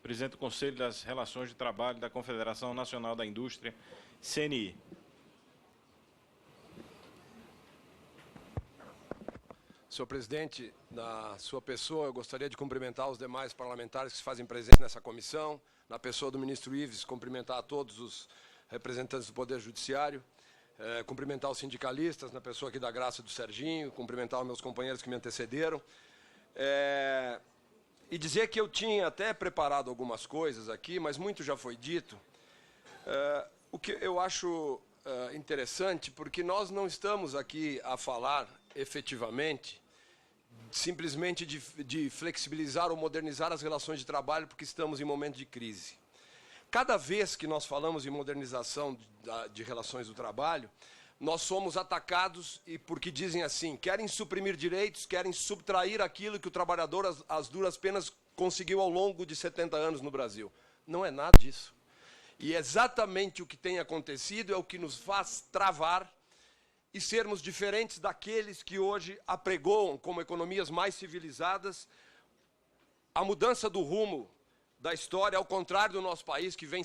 presidente do Conselho das Relações de Trabalho da Confederação Nacional da Indústria, CNI. Senhor presidente, na sua pessoa, eu gostaria de cumprimentar os demais parlamentares que se fazem presentes nessa comissão, na pessoa do ministro Ives, cumprimentar a todos os representantes do Poder Judiciário, cumprimentar os sindicalistas, na pessoa aqui da Graça e do Serginho, cumprimentar os meus companheiros que me antecederam, e dizer que eu tinha até preparado algumas coisas aqui, mas muito já foi dito, o que eu acho interessante, porque nós não estamos aqui a falar efetivamente simplesmente de flexibilizar ou modernizar as relações de trabalho porque estamos em momento de crise. Cada vez que nós falamos em modernização de relações do trabalho, nós somos atacados e porque dizem assim, querem suprimir direitos, querem subtrair aquilo que o trabalhador, às duras penas, conseguiu ao longo de 70 anos no Brasil. Não é nada disso. E exatamente o que tem acontecido é o que nos faz travar e sermos diferentes daqueles que hoje apregoam como economias mais civilizadas a mudança do rumo da história, ao contrário do nosso país, que vem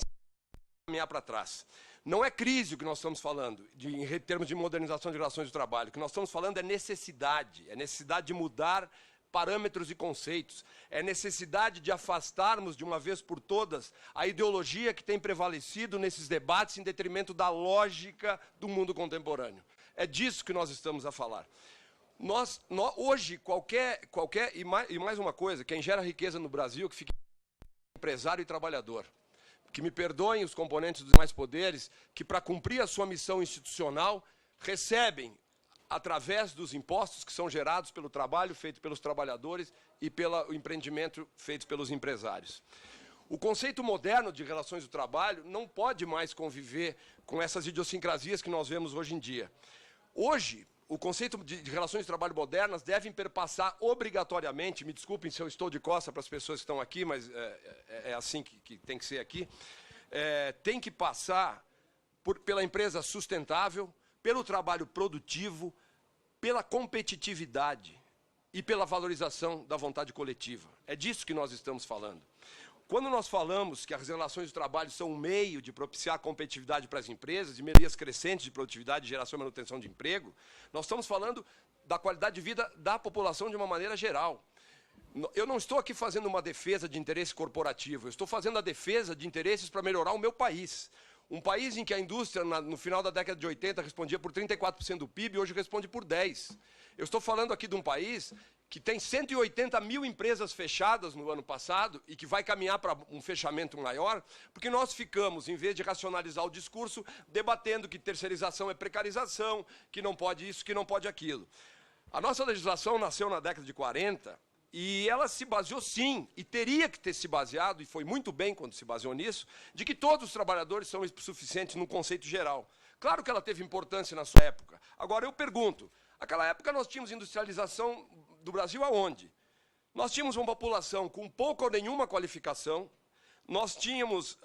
caminhar para trás. Não é crise o que nós estamos falando, em termos de modernização de relações de trabalho. O que nós estamos falando é necessidade de mudar parâmetros e conceitos, é necessidade de afastarmos, de uma vez por todas, a ideologia que tem prevalecido nesses debates em detrimento da lógica do mundo contemporâneo. É disso que nós estamos a falar. Hoje, e mais uma coisa, quem gera riqueza no Brasil, que fica empresário e trabalhador. Que me perdoem os componentes dos demais poderes, que para cumprir a sua missão institucional, recebem, através dos impostos que são gerados pelo trabalho feito pelos trabalhadores e pelo empreendimento feito pelos empresários. O conceito moderno de relações do trabalho não pode mais conviver com essas idiosincrasias que nós vemos hoje em dia. Hoje, o conceito de relações de trabalho modernas devem perpassar obrigatoriamente, me desculpem se eu estou de costa para as pessoas que estão aqui, mas é assim que tem que ser aqui, tem que passar pela empresa sustentável, pelo trabalho produtivo, pela competitividade e pela valorização da vontade coletiva. É disso que nós estamos falando. Quando nós falamos que as relações de trabalho são um meio de propiciar competitividade para as empresas, de melhorias crescentes de produtividade, geração e manutenção de emprego, nós estamos falando da qualidade de vida da população de uma maneira geral. Eu não estou aqui fazendo uma defesa de interesse corporativo, eu estou fazendo a defesa de interesses para melhorar o meu país. Um país em que a indústria, no final da década de 80, respondia por 34% do PIB, hoje responde por 10%. Eu estou falando aqui de um país que tem 180 mil empresas fechadas no ano passado e que vai caminhar para um fechamento maior, porque nós ficamos, em vez de racionalizar o discurso, debatendo que terceirização é precarização, que não pode isso, que não pode aquilo. A nossa legislação nasceu na década de 40 e ela se baseou, sim, e teria que ter se baseado, e foi muito bem quando se baseou nisso, de que todos os trabalhadores são suficientes no conceito geral. Claro que ela teve importância na sua época. Agora, eu pergunto, naquela época nós tínhamos industrialização do Brasil aonde? Nós tínhamos uma população com pouca ou nenhuma qualificação, nós tínhamos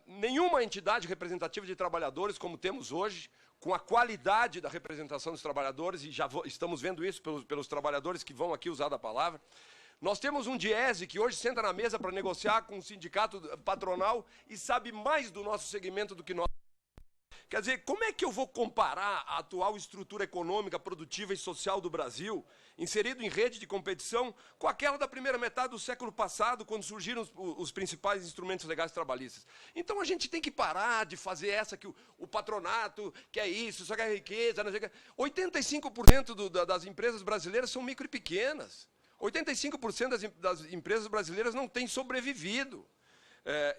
nenhuma entidade representativa de trabalhadores como temos hoje, com a qualidade da representação dos trabalhadores, e já estamos vendo isso pelos trabalhadores que vão aqui usar a palavra. Nós temos um Diese que hoje senta na mesa para negociar com o sindicato patronal e sabe mais do nosso segmento do que nós. Quer dizer, como é que eu vou comparar a atual estrutura econômica, produtiva e social do Brasil, inserido em rede de competição, com aquela da primeira metade do século passado, quando surgiram os principais instrumentos legais trabalhistas? Então a gente tem que parar de fazer essa que o patronato quer isso, só quer riqueza, não sei o que. 85% das empresas brasileiras são micro e pequenas. 85% das empresas brasileiras não têm sobrevivido.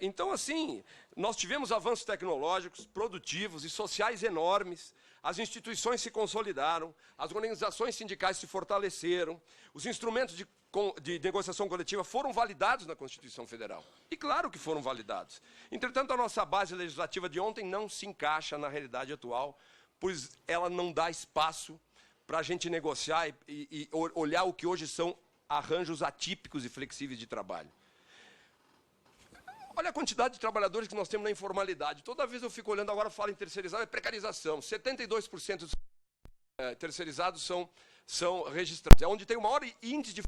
Então, assim, nós tivemos avanços tecnológicos, produtivos e sociais enormes, as instituições se consolidaram, as organizações sindicais se fortaleceram, os instrumentos de negociação coletiva foram validados na Constituição Federal. E claro que foram validados. Entretanto, a nossa base legislativa de ontem não se encaixa na realidade atual, pois ela não dá espaço para a gente negociar e olhar o que hoje são arranjos atípicos e flexíveis de trabalho. Olha a quantidade de trabalhadores que nós temos na informalidade. Toda vez eu fico olhando, agora falo em terceirizado, é precarização. 72% dos terceirizados são registrados. É onde tem o maior índice de...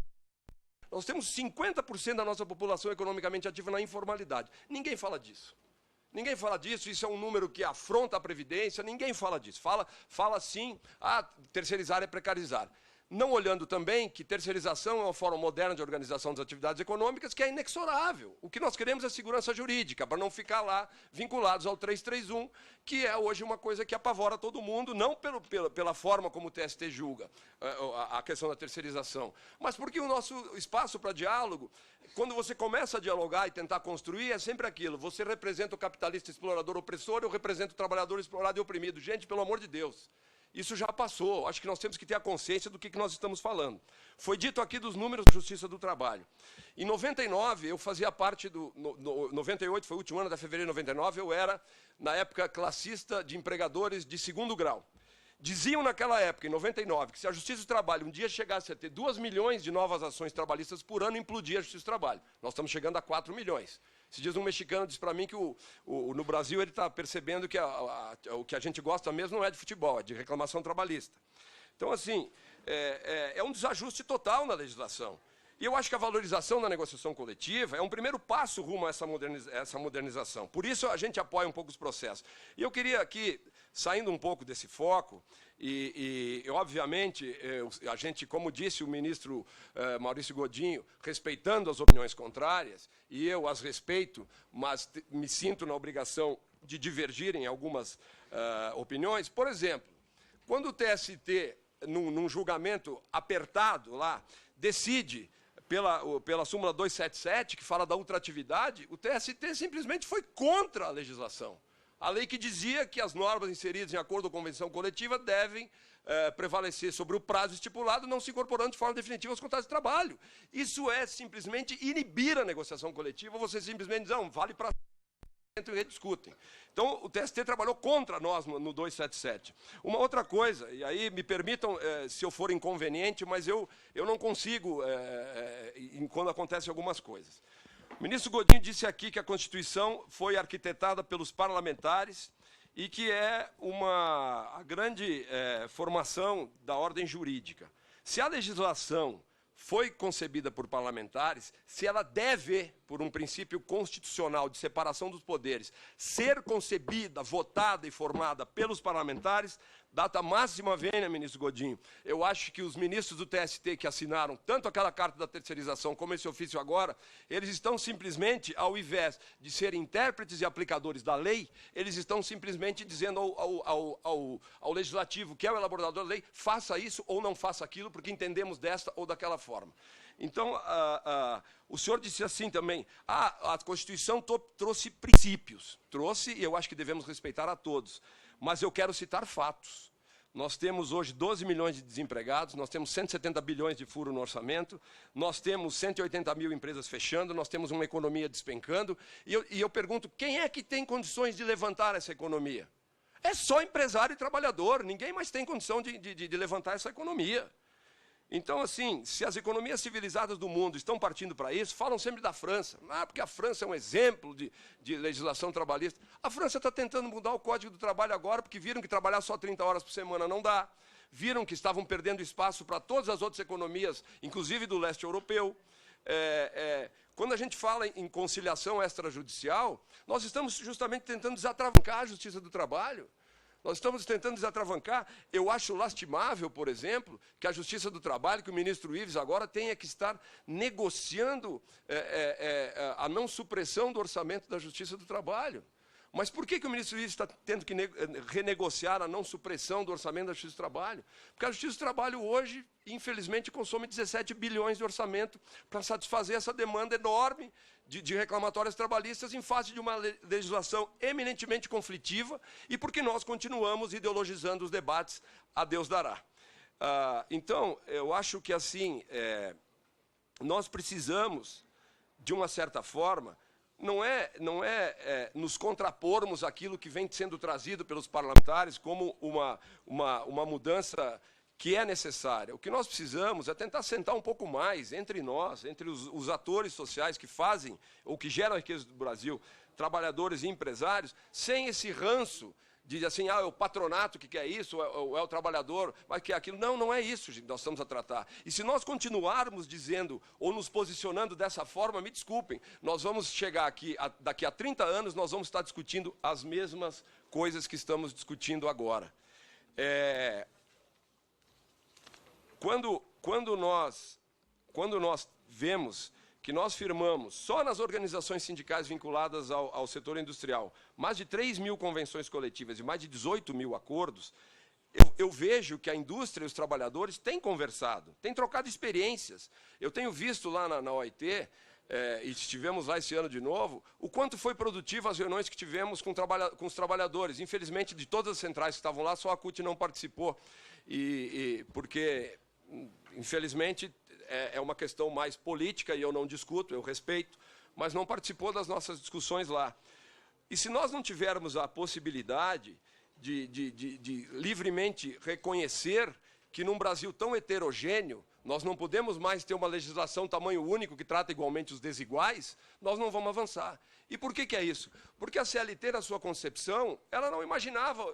Nós temos 50% da nossa população economicamente ativa na informalidade. Ninguém fala disso. Ninguém fala disso, isso é um número que afronta a Previdência, ninguém fala disso. Fala sim, terceirizar é precarizar. Não olhando também que terceirização é uma forma moderna de organização das atividades econômicas que é inexorável. O que nós queremos é segurança jurídica, para não ficar lá vinculados ao 331, que é hoje uma coisa que apavora todo mundo, não pela forma como o TST julga a questão da terceirização, mas porque o nosso espaço para diálogo, quando você começa a dialogar e tentar construir, é sempre aquilo. Você representa o capitalista explorador opressor, eu represento o trabalhador explorado e oprimido. Gente, pelo amor de Deus. Isso já passou. Acho que nós temos que ter a consciência do que nós estamos falando. Foi dito aqui dos números da Justiça do Trabalho. Em 99, eu fazia parte do... 98 foi o último ano, da fevereiro de 99, eu era, na época, classista de empregadores de segundo grau. Diziam naquela época, em 99, que se a Justiça do Trabalho um dia chegasse a ter 2 milhões de novas ações trabalhistas por ano, implodia a Justiça do Trabalho. Nós estamos chegando a 4 milhões. Esses dias um mexicano disse para mim que no Brasil ele está percebendo que o que a gente gosta mesmo não é de futebol, é de reclamação trabalhista. Então, assim, é um desajuste total na legislação. E eu acho que a valorização da negociação coletiva é um primeiro passo rumo a essa modernização. Por isso, a gente apoia um pouco os processos. E eu queria aqui, saindo um pouco desse foco, obviamente, a gente, como disse o ministro Maurício Godinho, respeitando as opiniões contrárias, e eu as respeito, mas me sinto na obrigação de divergir em algumas opiniões. Por exemplo, quando o TST, num julgamento apertado lá, decide pela súmula 277, que fala da ultratividade, o TST simplesmente foi contra a legislação. A lei que dizia que as normas inseridas em acordo ou convenção coletiva devem prevalecer sobre o prazo estipulado, não se incorporando de forma definitiva aos contratos de trabalho. Isso é simplesmente inibir a negociação coletiva, você simplesmente diz, não, vale para e rediscutem. Então, o TST trabalhou contra nós no 277. Uma outra coisa, e aí me permitam, se eu for inconveniente, mas eu não consigo, quando acontecem algumas coisas. O ministro Godinho disse aqui que a Constituição foi arquitetada pelos parlamentares e que é a grande formação da ordem jurídica. Se a legislação foi concebida por parlamentares, se ela deve, por um princípio constitucional de separação dos poderes, ser concebida, votada e formada pelos parlamentares, data máxima vênia, ministro Godinho. Eu acho que os ministros do TST que assinaram tanto aquela carta da terceirização como esse ofício agora, eles estão simplesmente, ao invés de serem intérpretes e aplicadores da lei, eles estão simplesmente dizendo ao legislativo, que é o elaborador da lei, faça isso ou não faça aquilo, porque entendemos desta ou daquela forma. Então, o senhor disse assim também, a Constituição trouxe princípios, e eu acho que devemos respeitar a todos, mas eu quero citar fatos. Nós temos hoje 12 milhões de desempregados, nós temos 170 bilhões de furo no orçamento, nós temos 180 mil empresas fechando, nós temos uma economia despencando, e eu pergunto, quem é que tem condições de levantar essa economia? É só empresário e trabalhador, ninguém mais tem condição de levantar essa economia. Então, assim, se as economias civilizadas do mundo estão partindo para isso, falam sempre da França. Porque a França é um exemplo de legislação trabalhista. A França está tentando mudar o Código do Trabalho agora, porque viram que trabalhar só 30 horas por semana não dá. Viram que estavam perdendo espaço para todas as outras economias, inclusive do leste europeu. Quando a gente fala em conciliação extrajudicial, nós estamos justamente tentando desatravancar a Justiça do Trabalho. Nós estamos tentando desatravancar. Eu acho lastimável, por exemplo, que a Justiça do Trabalho, que o ministro Ives agora tenha que estar negociando a não supressão do orçamento da Justiça do Trabalho. Mas por que o ministro Ives está tendo que renegociar a não supressão do orçamento da Justiça do Trabalho? Porque a Justiça do Trabalho hoje, infelizmente, consome 17 bilhões de orçamento para satisfazer essa demanda enorme de reclamatórias trabalhistas em face de uma legislação eminentemente conflitiva e porque nós continuamos ideologizando os debates, a Deus dará. Então, eu acho que assim, nós precisamos, de uma certa forma, não é nos contrapormos àquilo que vem sendo trazido pelos parlamentares como uma mudança que é necessária. O que nós precisamos é tentar sentar um pouco mais entre nós, entre os atores sociais que fazem ou que geram a riqueza do Brasil, trabalhadores e empresários, sem esse ranço diz assim, é o patronato que quer isso, ou é o trabalhador, mas que é aquilo. Não, não é isso, gente, nós estamos a tratar. E se nós continuarmos dizendo ou nos posicionando dessa forma, me desculpem, nós vamos chegar aqui, daqui a 30 anos, nós vamos estar discutindo as mesmas coisas que estamos discutindo agora. Quando nós vemos que nós firmamos, só nas organizações sindicais vinculadas ao setor industrial, mais de 3 mil convenções coletivas e mais de 18 mil acordos, eu vejo que a indústria e os trabalhadores têm conversado, têm trocado experiências. Eu tenho visto lá na OIT, e estivemos lá esse ano de novo, o quanto foi produtivo as reuniões que tivemos com os trabalhadores. Infelizmente, de todas as centrais que estavam lá, só a CUT não participou, porque, infelizmente, é uma questão mais política, e eu não discuto, eu respeito, mas não participou das nossas discussões lá. E se nós não tivermos a possibilidade de livremente reconhecer que num Brasil tão heterogêneo, nós não podemos mais ter uma legislação tamanho único que trata igualmente os desiguais, nós não vamos avançar. E por que é isso? Porque a CLT, na sua concepção, ela não imaginava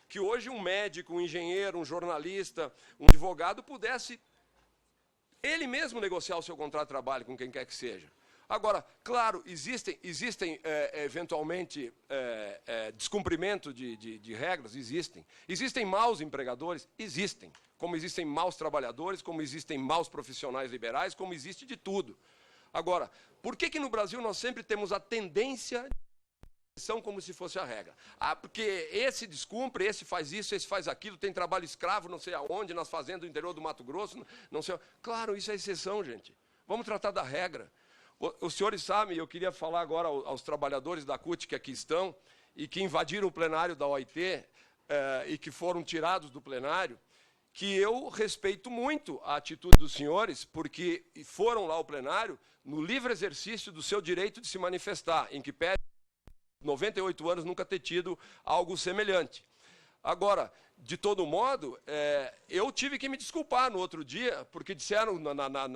que hoje um médico, um engenheiro, um jornalista, um advogado pudesse ele mesmo negociar o seu contrato de trabalho com quem quer que seja. Agora, claro, existem eventualmente, descumprimento de regras? Existem. Existem maus empregadores? Existem. Como existem maus trabalhadores, como existem maus profissionais liberais, como existe de tudo. Agora, por que no Brasil nós sempre temos a tendência são como se fosse a regra? Porque esse descumpre, esse faz isso, esse faz aquilo, tem trabalho escravo, não sei aonde, nas fazendas do interior do Mato Grosso, não sei. Claro, isso é exceção, gente. Vamos tratar da regra. Os senhores sabem, eu queria falar agora aos trabalhadores da CUT que aqui estão e que invadiram o plenário da OIT e que foram tirados do plenário, que eu respeito muito a atitude dos senhores, porque foram lá ao plenário no livre exercício do seu direito de se manifestar, em que pede 98 anos nunca ter tido algo semelhante. Agora, de todo modo, eu tive que me desculpar no outro dia, porque disseram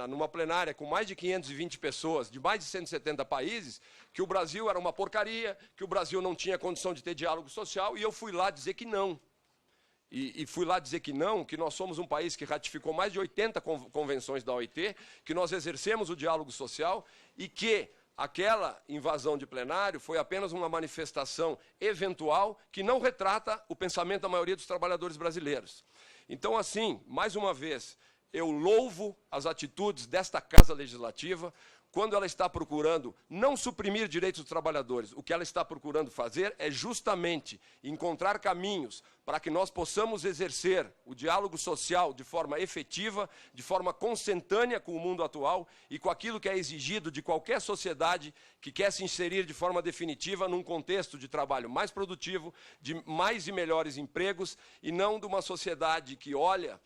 numa plenária com mais de 520 pessoas, de mais de 170 países, que o Brasil era uma porcaria, que o Brasil não tinha condição de ter diálogo social, e eu fui lá dizer que não. E fui lá dizer que não, que nós somos um país que ratificou mais de 80 convenções da OIT, que nós exercemos o diálogo social e que aquela invasão de plenário foi apenas uma manifestação eventual que não retrata o pensamento da maioria dos trabalhadores brasileiros. Então, assim, mais uma vez, eu louvo as atitudes desta Casa Legislativa, quando ela está procurando não suprimir direitos dos trabalhadores, o que ela está procurando fazer é justamente encontrar caminhos para que nós possamos exercer o diálogo social de forma efetiva, de forma consentânea com o mundo atual e com aquilo que é exigido de qualquer sociedade que quer se inserir de forma definitiva num contexto de trabalho mais produtivo, de mais e melhores empregos, e não de uma sociedade que olha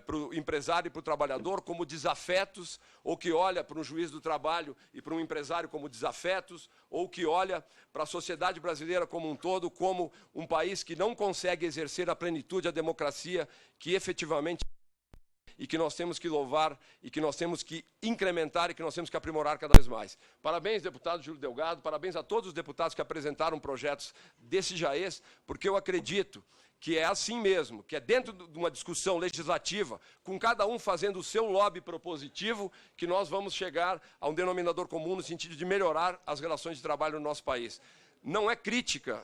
para o empresário e para o trabalhador como desafetos, ou que olha para um juiz do trabalho e para um empresário como desafetos, ou que olha para a sociedade brasileira como um todo como um país que não consegue exercer a plenitude, a democracia que efetivamente e que nós temos que louvar, e que nós temos que incrementar, e que nós temos que aprimorar cada vez mais. Parabéns, deputado Júlio Delgado, parabéns a todos os deputados que apresentaram projetos desse jaez, porque eu acredito que é assim mesmo, que é dentro de uma discussão legislativa, com cada um fazendo o seu lobby propositivo, que nós vamos chegar a um denominador comum no sentido de melhorar as relações de trabalho no nosso país. Não é crítica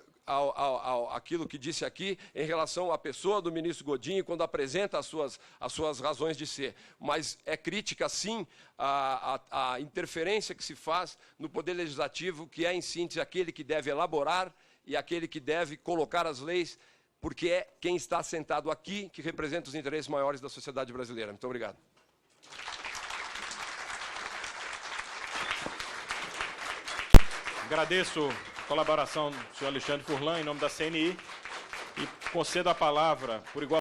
aquilo que disse aqui em relação à pessoa do ministro Godinho quando apresenta as suas razões de ser, mas é crítica, sim, à interferência que se faz no Poder Legislativo, que é, em síntese, aquele que deve elaborar e aquele que deve colocar as leis, porque é quem está sentado aqui que representa os interesses maiores da sociedade brasileira. Muito obrigado. Agradeço a colaboração do senhor Alexandre Furlan, em nome da CNI, e concedo a palavra, por igual